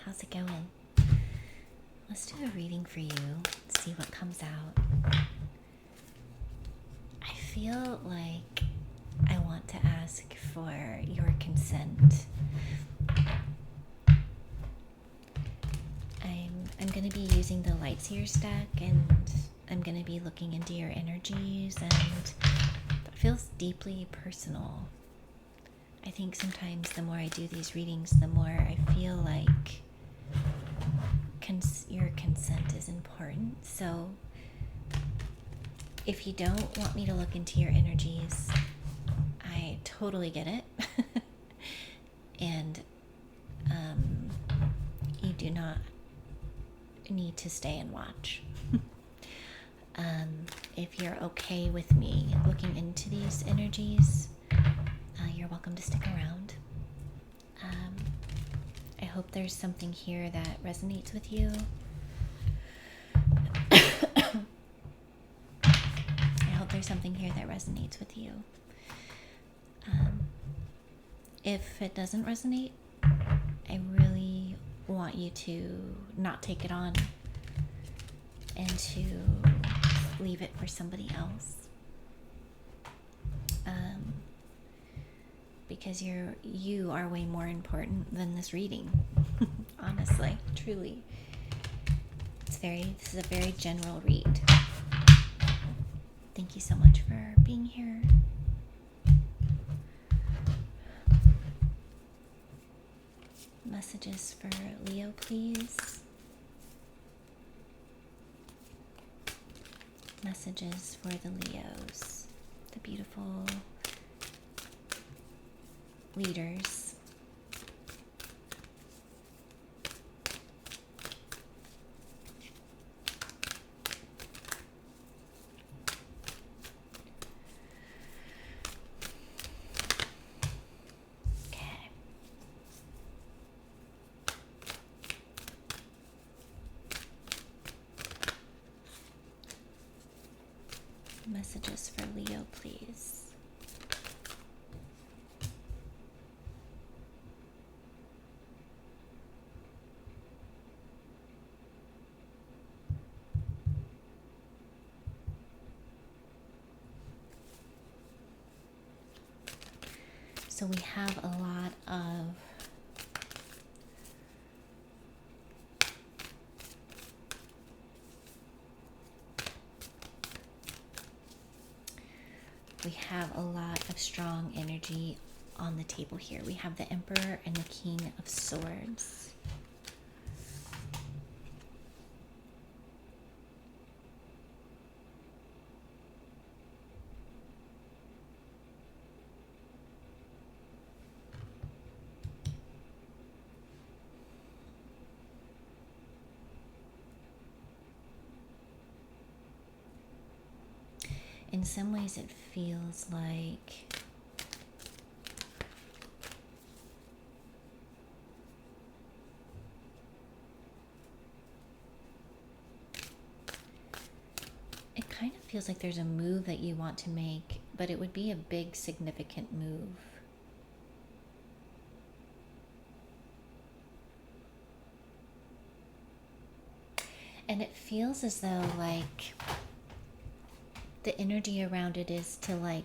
how's it going? Let's do a reading for you, see what comes out. I feel like I want to ask for your consent. I'm going to be using the Lightseers deck, and I'm going to be looking into your energies, and it feels deeply personal. I think sometimes the more I do these readings, the more I feel like your consent is important. So if you don't want me to look into your energies, I totally get it. And you do not need to stay and watch. If you're okay with me looking into these energies, you're welcome to stick around. I hope there's something here that resonates with you. If it doesn't resonate, I really want you to not take it on and to leave it for somebody else. Because you are way more important than this reading. Honestly, truly. This is a very general read. Thank you so much for being here. Messages for Leo, please. Messages for the Leos, the beautiful leaders. Okay. Messages for Leo, please. So we have a lot of strong energy on the table here. We have the Emperor and the King of Swords. In some ways, it feels like there's a move that you want to make, but it would be a big, significant move. And it feels as though like the energy around it is to like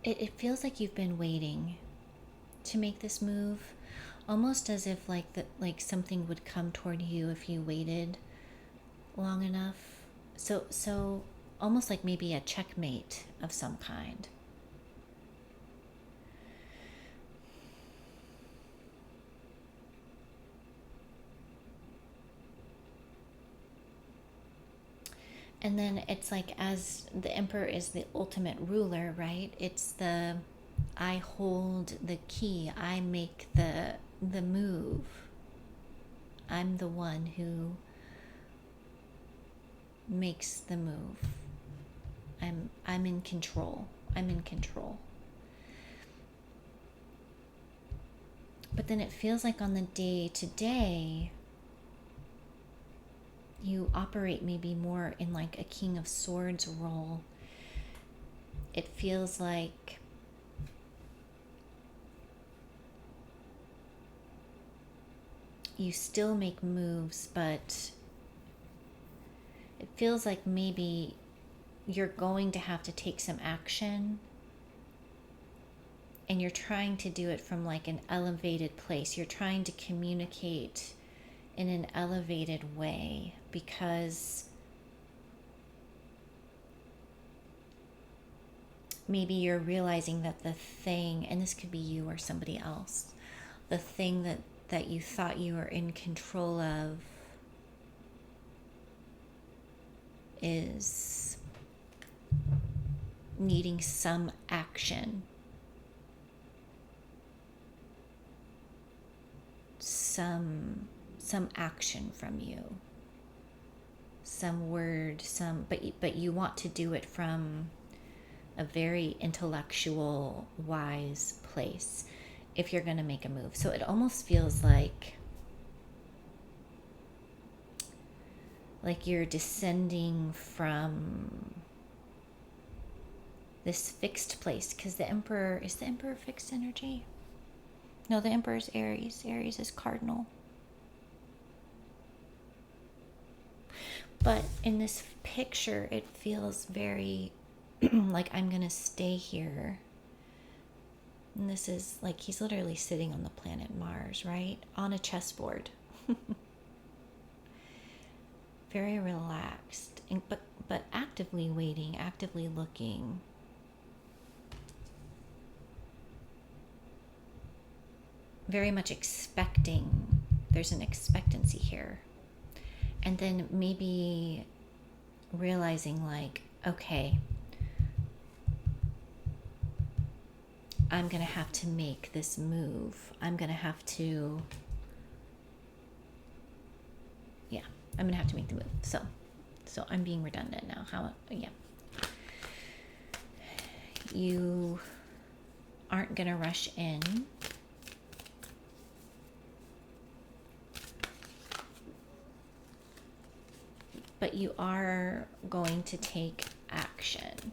it feels like you've been waiting to make this move, almost as if like something would come toward you if you waited long enough. So almost like maybe a checkmate of some kind. And then it's like, as the Emperor is the ultimate ruler, right? It's I hold the key. I make the move. I'm the one who makes the move. I'm in control. But then it feels like on the day to day, you operate maybe more in like a King of Swords role. It feels like you still make moves, but it feels like maybe you're going to have to take some action, and you're trying to do it from like an elevated place. You're trying to communicate in an elevated way, because maybe you're realizing that the thing, and this could be you or somebody else, the thing that you thought you were in control of is needing some action, some action from you, some word, but you want to do it from a very intellectual, wise place if you're going to make a move. So it almost feels like you're descending from this fixed place, because the Emperor, is the Emperor fixed energy? No, the Emperor is Aries. Aries is cardinal. But in this picture, it feels very like I'm going to stay here. And this is like he's literally sitting on the planet Mars, right? On a chessboard. Very relaxed, but actively waiting, actively looking. Very much expecting. There's an expectancy here. And then maybe realizing like, okay, I'm going to have to make this move. I'm going to have to make the move. So I'm being redundant now. You aren't going to rush in. But you are going to take action.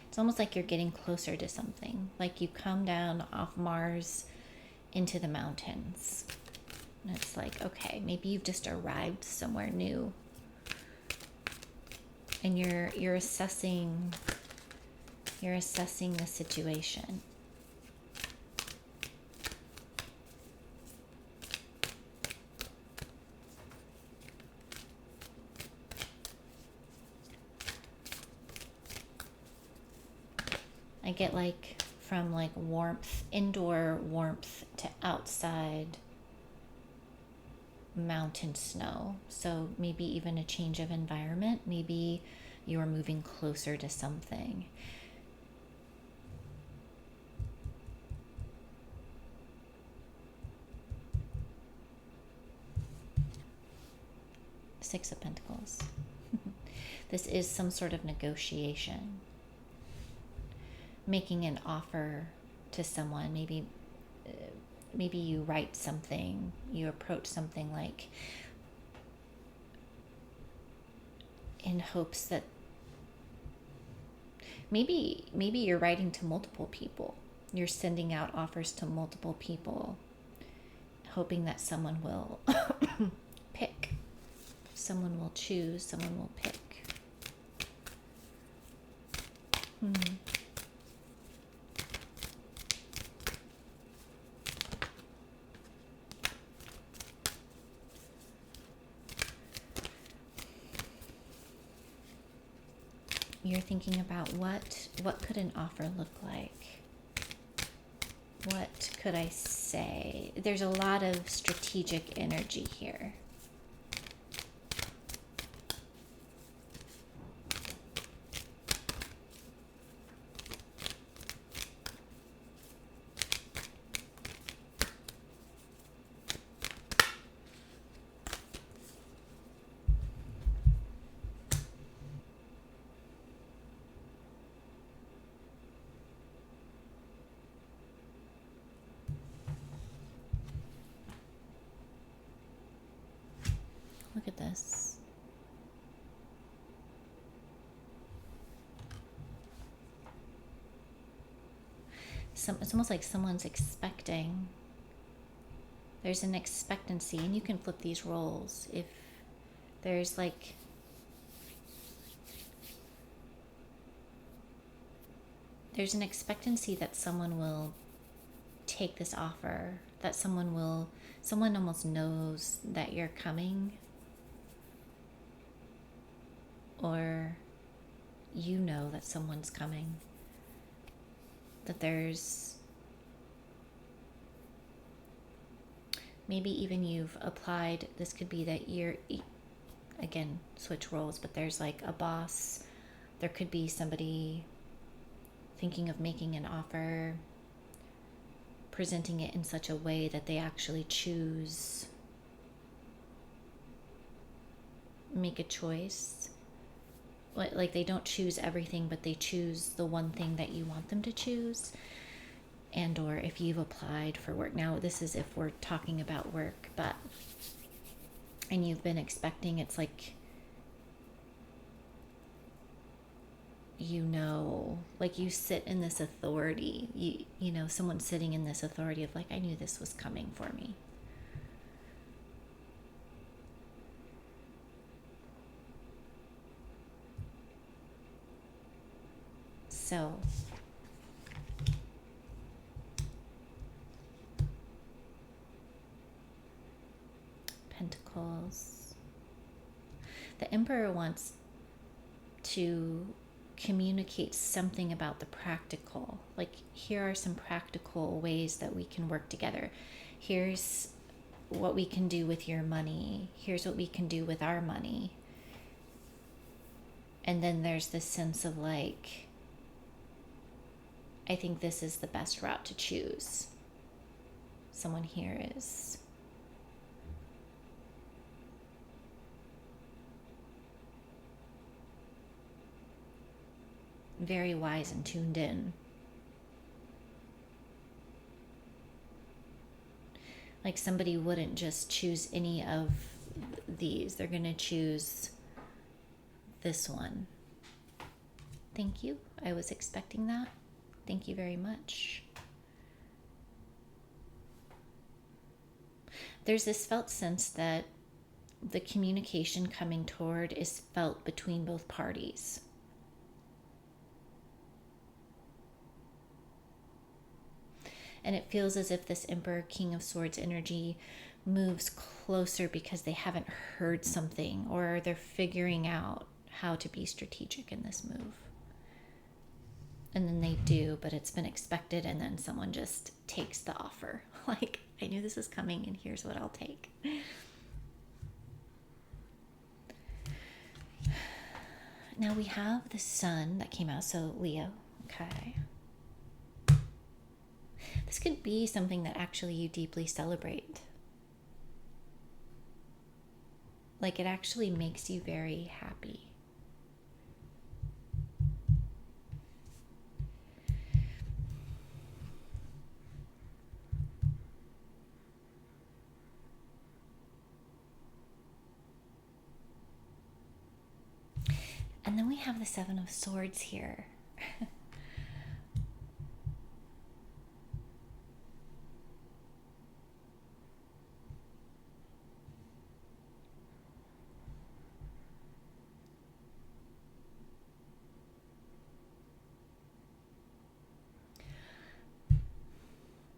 It's almost like you're getting closer to something. Like you come down off Mars into the mountains. And it's like, okay, maybe you've just arrived somewhere new. And you're assessing the situation. I get like from like warmth, indoor warmth, to outside mountain snow. So maybe even a change of environment. Maybe you're moving closer to something. Six of Pentacles. This is some sort of negotiation. Making an offer to someone. Maybe you write something, you approach something like in hopes that maybe you're writing to multiple people. You're sending out offers to multiple people, hoping that someone will pick. Someone will choose, someone will pick. You're thinking about what could an offer look like? What could I say? There's a lot of strategic energy here. Look at this. it's almost like someone's expecting. There's an expectancy, and you can flip these roles if there's like there's an expectancy that someone will take this offer, that someone almost knows that you're coming, or you know that someone's coming, that there's maybe even you've applied. This could be that you're, again, switch roles, but there's like a boss. There could be somebody thinking of making an offer, presenting it in such a way that they actually make a choice. Like they don't choose everything, but they choose the one thing that you want them to choose. And or if you've applied for work, now this is if we're talking about work, but and you've been expecting, it's like, like you sit in this authority, you know, someone sitting in this authority of like, I knew this was coming for me. So Pentacles. The Emperor wants to communicate something about the practical. Like, here are some practical ways that we can work together. Here's what we can do with your money. Here's what we can do with our money. And then there's this sense of like, I think this is the best route to choose. Someone here is very wise and tuned in. Like somebody wouldn't just choose any of these. They're going to choose this one. Thank you. I was expecting that. Thank you very much. There's this felt sense that the communication coming toward is felt between both parties. And it feels as if this Emperor, King of Swords energy moves closer because they haven't heard something, or they're figuring out how to be strategic in this move. And then they do, but it's been expected, and then someone just takes the offer. Like, I knew this was coming, and here's what I'll take. Now we have the Sun that came out, so Leo, okay. This could be something that actually you deeply celebrate. Like, it actually makes you very happy. And then we have the Seven of Swords here.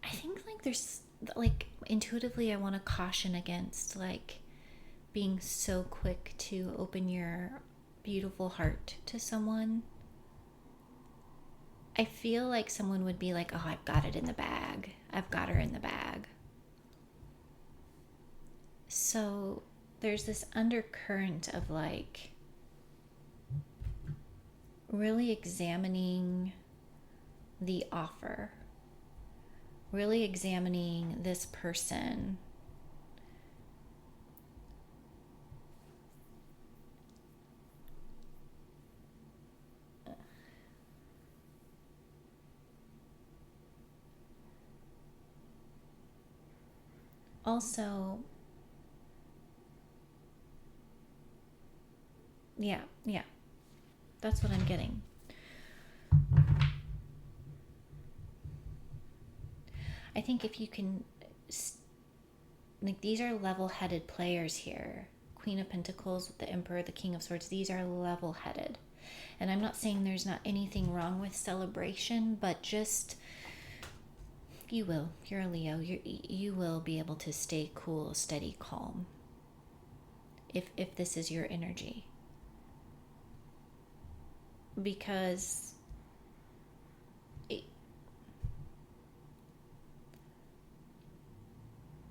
I think like there's like intuitively I want to caution against like being so quick to open your beautiful heart to someone. I feel like someone would be like, oh, I've got it in the bag. I've got her in the bag. So there's this undercurrent of like really examining the offer, really examining this person. Also, yeah, that's what I'm getting. I think if you can, like, these are level-headed players here. Queen of Pentacles, the Emperor, the King of Swords, these are level-headed. And I'm not saying there's not anything wrong with celebration, but just, you will. You're a Leo. You will be able to stay cool, steady, calm. If this is your energy. Because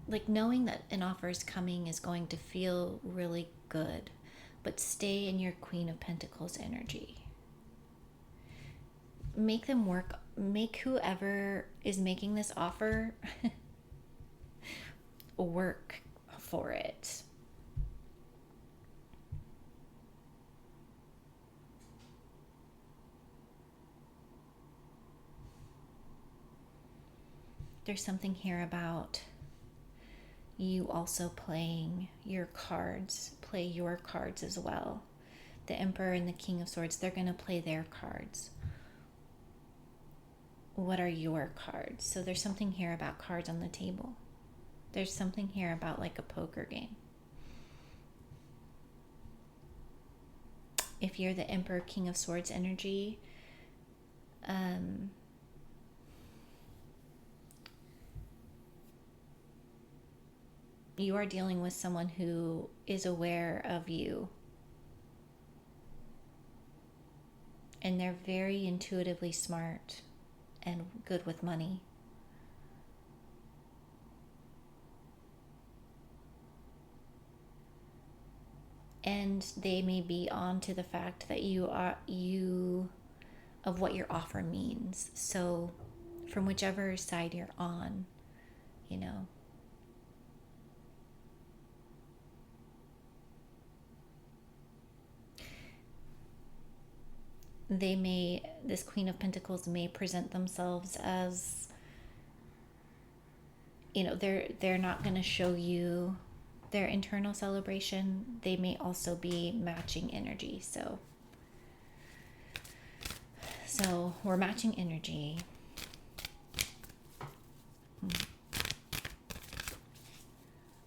like, knowing that an offer is coming is going to feel really good, but stay in your Queen of Pentacles energy. Make them work. Make whoever is making this offer work for it. There's something here about you also playing your cards. Play your cards as well. The Emperor and the King of Swords, they're going to play their cards. What are your cards? So there's something here about cards on the table. There's something here about like a poker game. If you're the Emperor, King of Swords energy, you are dealing with someone who is aware of you. And they're very intuitively smart and good with money. And they may be on to the fact that of what your offer means. So from whichever side you're on, you know, this Queen of Pentacles may present themselves as, you know, they're not going to show you their internal celebration. They may also be matching energy. So we're matching energy.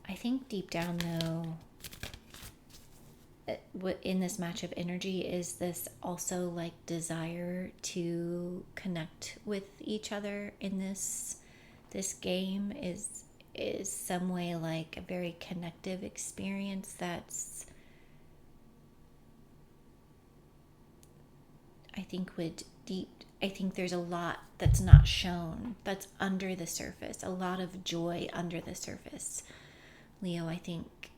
I think deep down though, in this match of energy is this also like desire to connect with each other in this game is some way like a very connective experience that's, I think there's a lot that's not shown, that's under the surface, a lot of joy under the surface. Leo, I think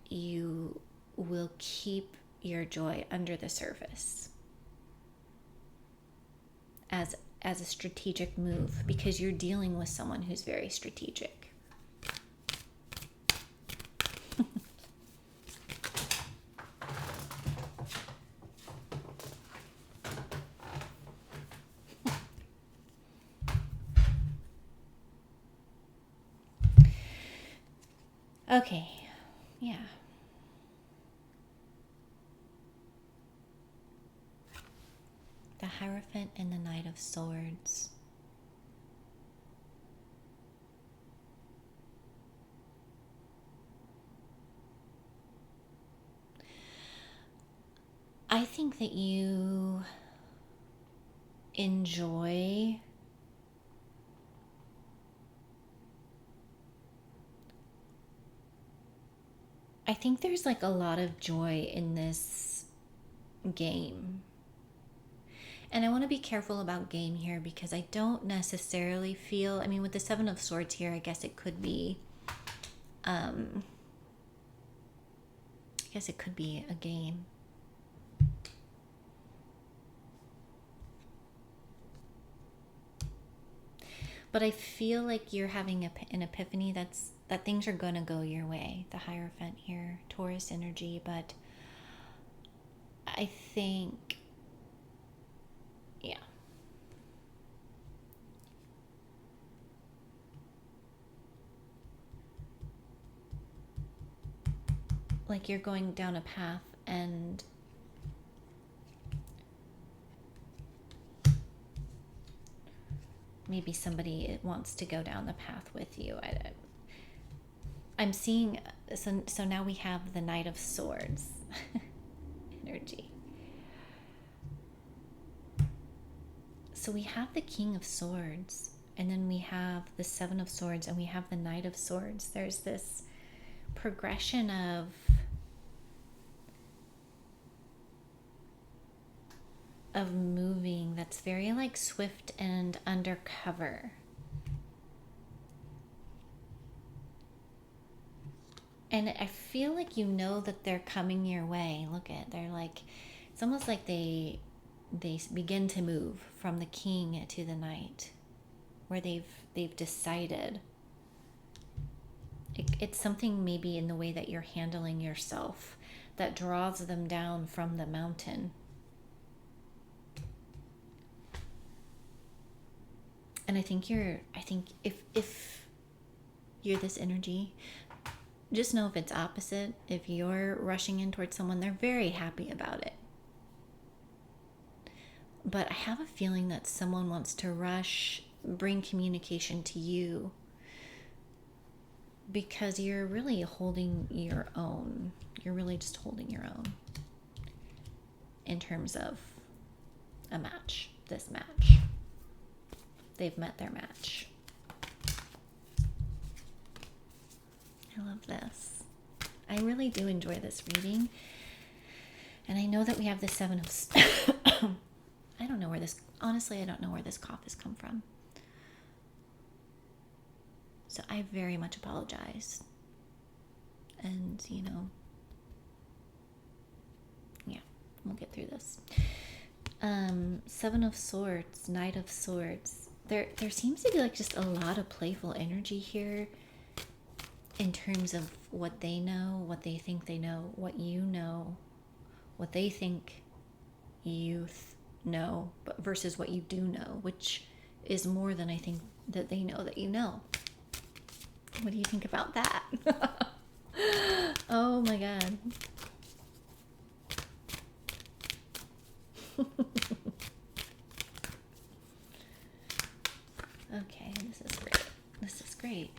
you will keep your joy under the surface as a strategic move, because you're dealing with someone who's very strategic. Okay, yeah. The Hierophant and the Knight of Swords. I think that you enjoy I think there's like a lot of joy in this game. And I want to be careful about game here because I don't necessarily feel, I mean, with the Seven of Swords here, I guess it could be, I guess it could be a game. But I feel like you're having an epiphany that things are going to go your way. The Hierophant here, Taurus energy. But I think, yeah. Like you're going down a path and maybe somebody wants to go down the path with you. I'm seeing, so now we have the Knight of Swords energy. So we have the King of Swords, and then we have the Seven of Swords, and we have the Knight of Swords. There's this progression of moving that's very like swift and undercover. And I feel like you know that they're coming your way. Look at, they're like, it's almost like they begin to move from the king to the knight, where they've decided. It's something maybe in the way that you're handling yourself that draws them down from the mountain. And I think if you're this energy, just know if it's opposite, if you're rushing in towards someone, they're very happy about it. But I have a feeling that someone wants to rush, bring communication to you, because you're really holding your own. You're really just holding your own in terms of a match, this match. They've met their match. I love this. I really do enjoy this reading. And I know that we have the Seven of... I don't know where this... Honestly, I don't know where this cough has come from. So I very much apologize. And, yeah, we'll get through this. Seven of Swords, Knight of Swords. There seems to be like just a lot of playful energy here in terms of what they know, what they think they know, what you know, what they think you know, but versus what you do know, which is more than I think that they know that you know. What do you think about that? Oh my God. Okay, this is great. This is great.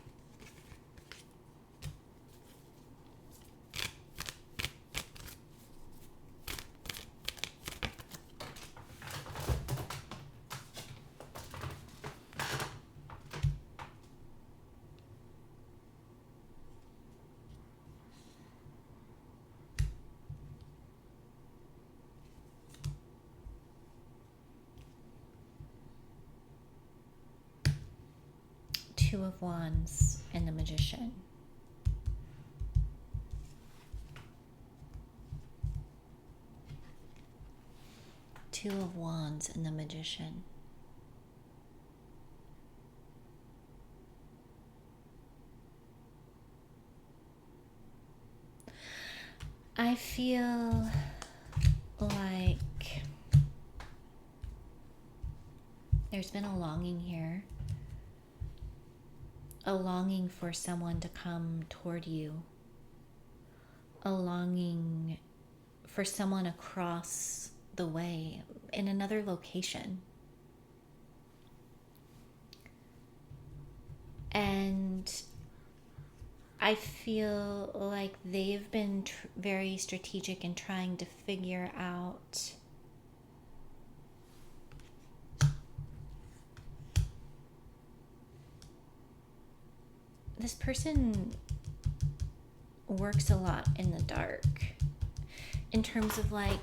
Two of Wands and the Magician. Two of Wands and the Magician. I feel like there's been a longing here. A longing for someone to come toward you. A longing for someone across the way in another location. And I feel like they've been very strategic in trying to figure out this person works a lot in the dark in terms of like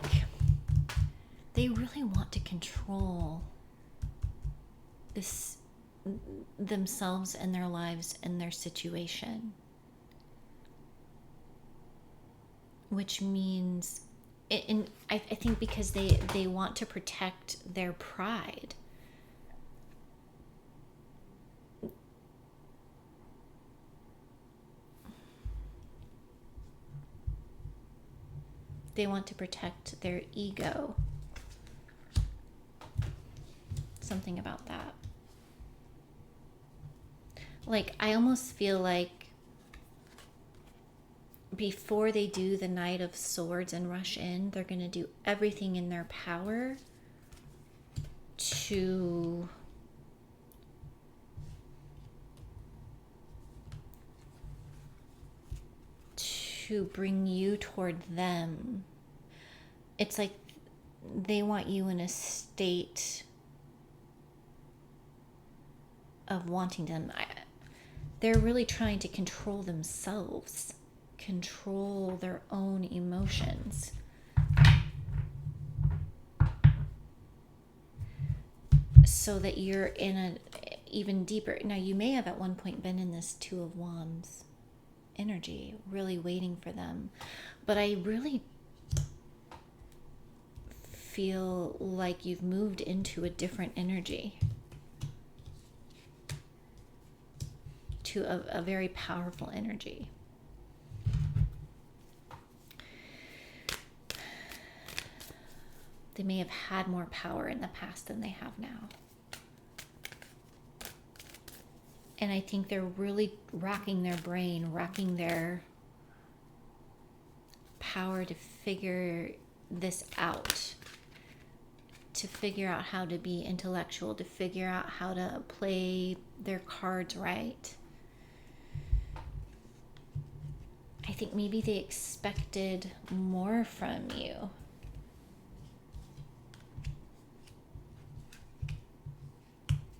they really want to control this themselves and their lives and their situation, which means I think because they want to protect their pride. They want to protect their ego. Something about that. Like, I almost feel like before they do the Knight of Swords and rush in, they're going to do everything in their power to to bring you toward them. It's like they want you in a state of wanting them. They're really trying to control themselves, control their own emotions. So that you're in a even deeper. Now, you may have at one point been in this Two of Wands energy, really waiting for them. But I really feel like you've moved into a different energy, to a very powerful energy. They may have had more power in the past than they have now. And I think they're really racking their brain, racking their power to figure this out, to figure out how to be intellectual, to figure out how to play their cards right. I think maybe they expected more from you.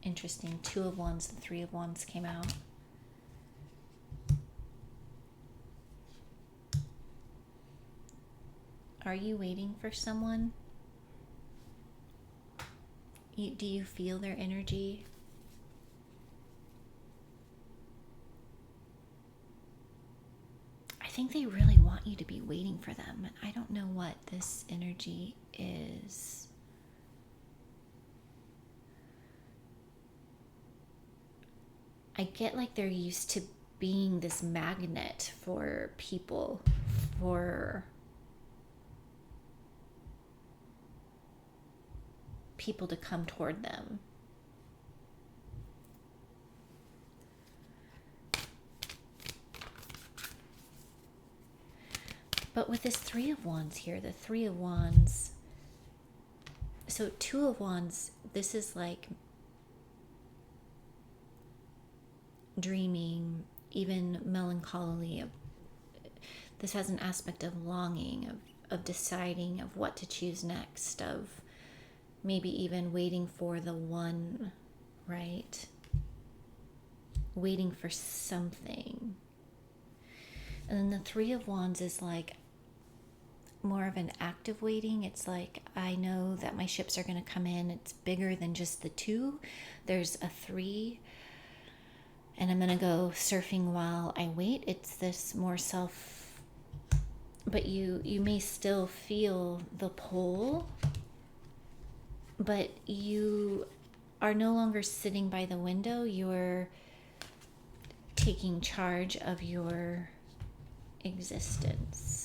Interesting. Two of Wands, the Three of Wands came out. Are you waiting for someone? Do you feel their energy? I think they really want you to be waiting for them. I don't know what this energy is. I get like they're used to being this magnet for people, for people to come toward them. But with this Three of Wands here, the Three of Wands, so Two of Wands, this is like dreaming, even melancholy. This has an aspect of longing, of deciding of what to choose next, of maybe even waiting for the one, right? Waiting for something. And then the Three of Wands is like more of an active waiting. It's like, I know that my ships are going to come in. It's bigger than just the two. There's a three, and I'm going to go surfing while I wait. It's this more self, but you may still feel the pull, but you are no longer sitting by the window. You're taking charge of your existence.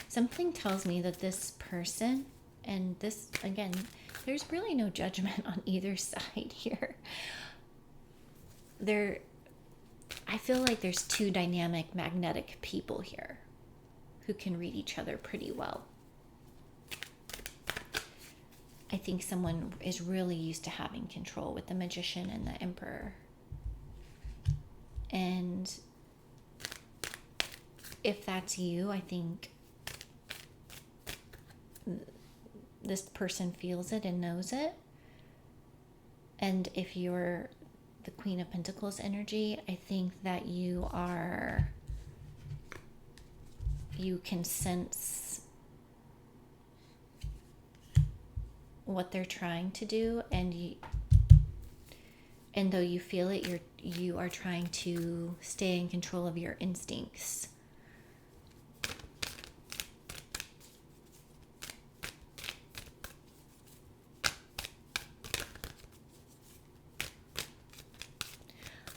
Something tells me that this person, and this, again, there's really no judgment on either side here. I feel like there's two dynamic, magnetic people here who can read each other pretty well. I think someone is really used to having control with the Magician and the Emperor. And if that's you, I think this person feels it and knows it. And if you're the Queen of Pentacles energy, I think that you can sense what they're trying to do, and though you feel it, you are trying to stay in control of your instincts.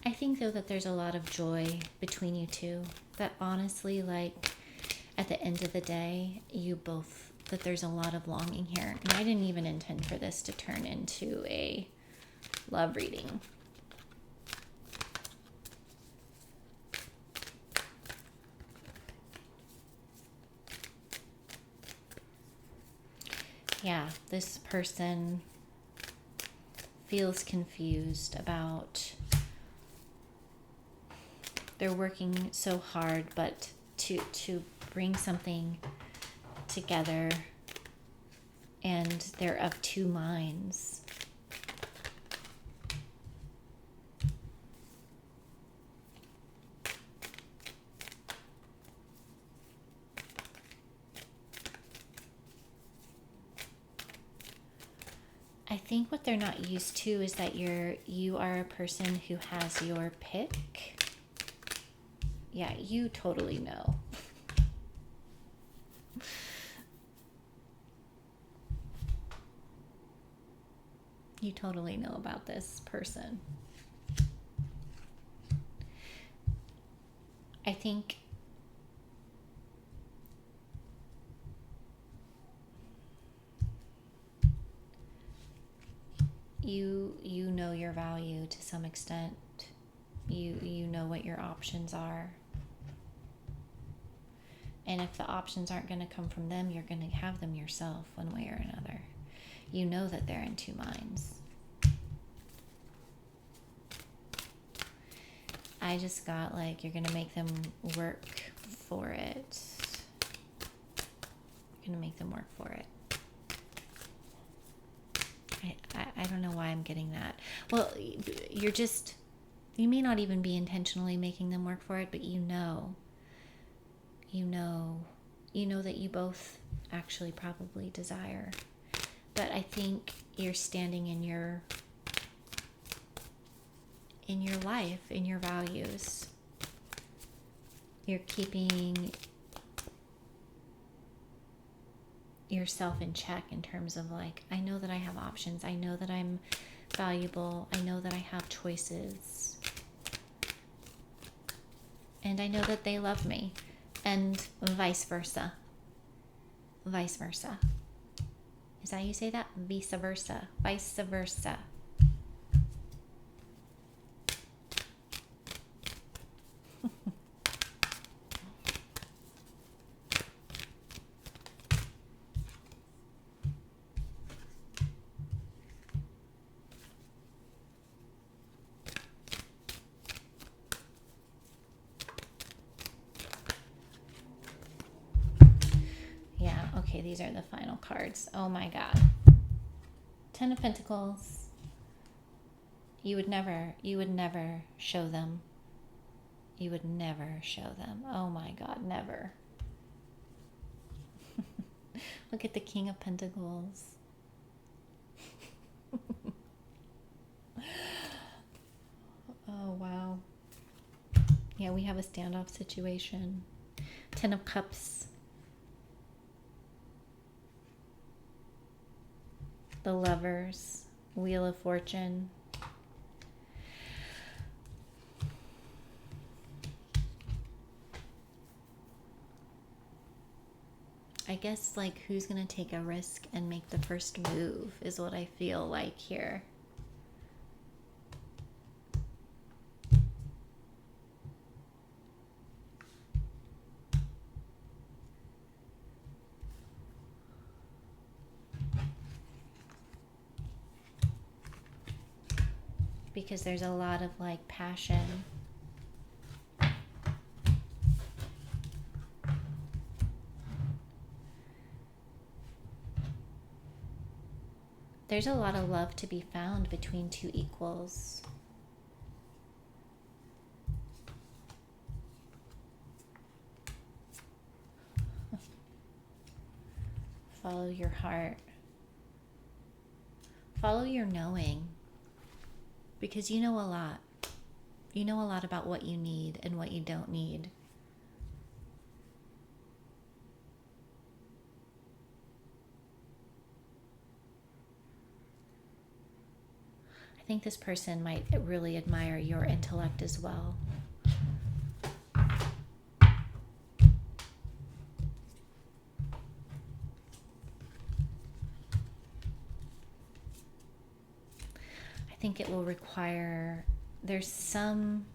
I think, though, that there's a lot of joy between you two. That honestly, like, at the end of the day, that there's a lot of longing here. And I didn't even intend for this to turn into a love reading. Yeah, this person feels confused about they're working so hard, but to bring something together, and they're of two minds. I think what they're not used to is that you are a person who has your pick. Yeah, you totally know. You totally know about this person. I think you know your value to some extent. You know what your options are. And if the options aren't going to come from them, you're going to have them yourself one way or another. You know that they're in two minds. I just got like, you're going to make them work for it. You're going to make them work for it. I don't know why I'm getting that. Well, you may not even be intentionally making them work for it, but you know that you both actually probably desire. But I think you're standing in your life, in your values. You're keeping yourself in check in terms of like, I know that I have options. I know that I'm valuable. I know that I have choices. And I know that they love me. And vice versa. Vice versa. Is that how you say that? Vice versa. Vice versa. Yeah, okay, these are the final cards. Oh my God. 10 of Pentacles. You would never show them. You would never show them. Oh my God, never. Look at the King of Pentacles. Oh, wow. Yeah, we have a standoff situation. 10 of Cups. The Lovers. Wheel of Fortune. I guess like who's going to take a risk and make the first move is what I feel like here. Because there's a lot of like passion. There's a lot of love to be found between two equals. Follow your heart. Follow your knowing. Because you know a lot. You know a lot about what you need and what you don't need. I think this person might really admire your intellect as well. I think it will require, there's some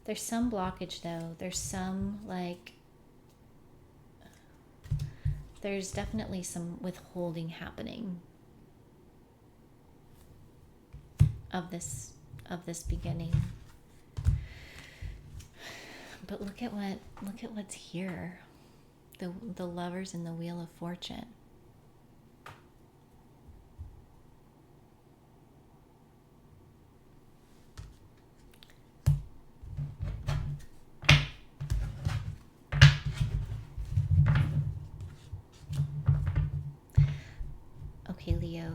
blockage though. There's definitely some withholding happening of this beginning. But look at what's here. The lovers in the Wheel of Fortune. Okay, Leo,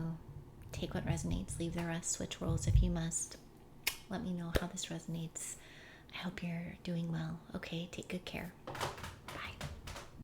take what resonates, leave the rest, switch roles if you must. Let me know how this resonates. I hope you're doing well. Okay, take good care.